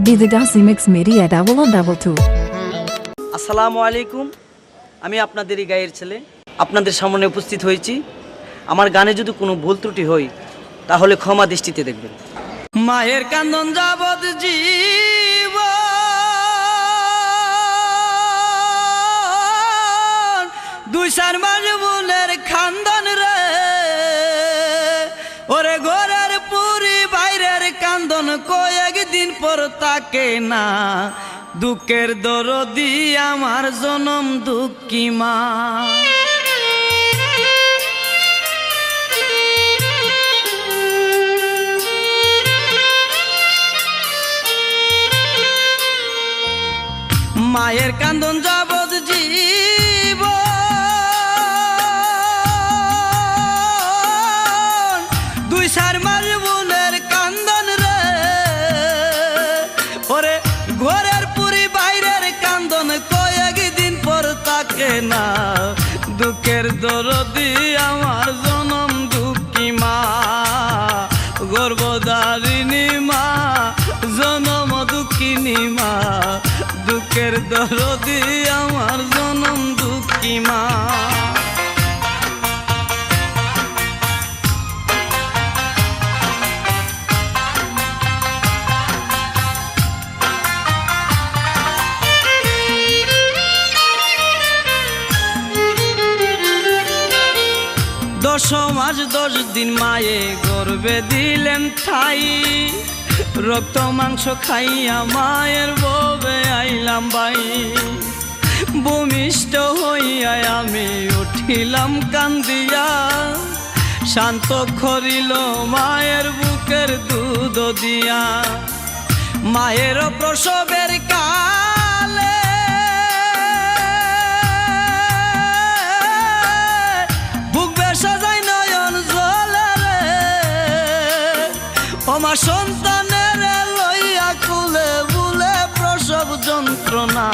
Bididasi mix media double 2. আসসালামু আলাইকুম। আমি আপনাদেরই গায়ের ছেলে আপনাদের সামনে উপস্থিত হয়েছি। আমার গানে যদি কোনো ভুল ত্রুটি হয় তাহলে ক্ষমা দৃষ্টিতে দেখবেন। মায়ের কান্দন যাবত জীব দুই চার মাস বোনের খান্দন রে ওরে ঘরের পুরি বাইরের কান্দন কয়েকদিন পর তাকে না দুঃখের দরদি আমার জনম দুঃখী মা। মায়ের কান্দন যাবত জীব দুই চার মাস বোনের কান্দন রে ওরে ঘরের পুরি বাইরের কান্দন কয়েকদিন পর তাকে না দুঃখের দরদি আমার জনম দুঃখী মা। গর্ভধারিণী মা জনম দুঃখিনী মা দুঃখের দরদি আমার জনম দুঃখী মা। দশ মাস 10 দিন মায়ে গর্ভে দিলেন ঠাই রক্ত মাংস খাইয়া মায়ের ববে আইলাম বাই। ভূমিষ্ঠ হইয়া আমি উঠিলাম কান্দিয়া শান্ত করিল মায়ের বুকের দুধ দিয়া। মায়ের প্রসবের কালে বুক বেসাজাই নয়ন জলে রে আমার সন্তানের লইয়া কুলে বুলে প্রসব যন্ত্রণা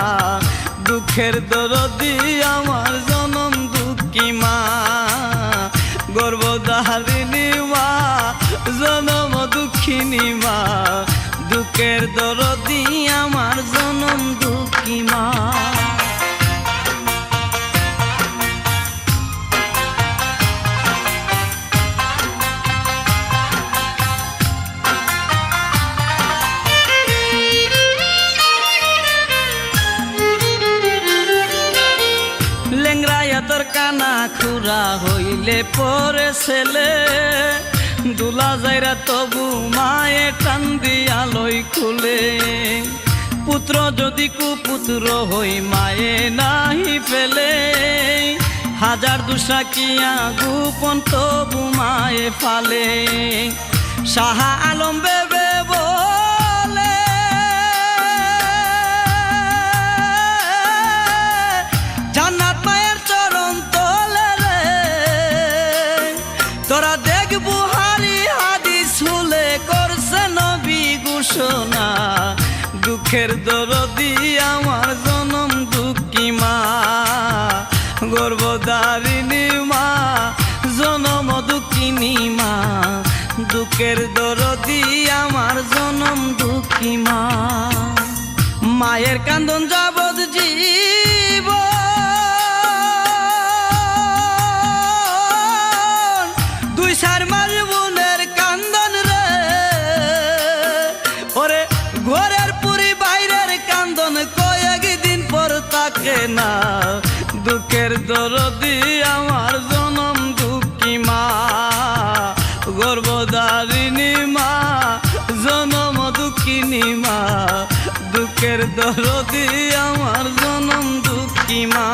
দুঃখের দরদি আমার জনম দুঃখী মা। গর্ভধারিণী মা জনম দুঃখিনী মা দুঃখের দরদি আমার জনম দুঃখী মা। লেংরাইয়া তোর কানা খুরা হইলে পরে ছেলে দুলা যাইরা তবু মায়ে টান দিয়া লই খুলে। পুত্র যদি কুপুত্র হই মায়ে নাহি ফেলে হাজার দুসা কিয়া গোপন তবু মায়ে ফালে। শাহা আলম বেবে বলে জান্নাত মায়ের চরণ তলে রে তোরা দেখ বুহারি হাদিস হুলে করছে নবী ঘোষণা দুঃখের দরদি আমার জনম দুঃখী মা। গর্ভধারিণী মা জনম দুঃখিনী মা দুঃখের দরদি আমার জনম দুঃখী মা। মায়ের কান্দন যাবত জীব দুই চার মাস বোনের কান্দন রে ওরে ঘরের পুরি বাইরের কান্দন কয়েকদিন পর তাকে না দুঃখের দরদি আমার জনম দুঃখী মা। গর্ভধারিণী মা জনম দুঃখিনী মা দুঃখের দরদি আমার জনম দুঃখী মা।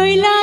চইলা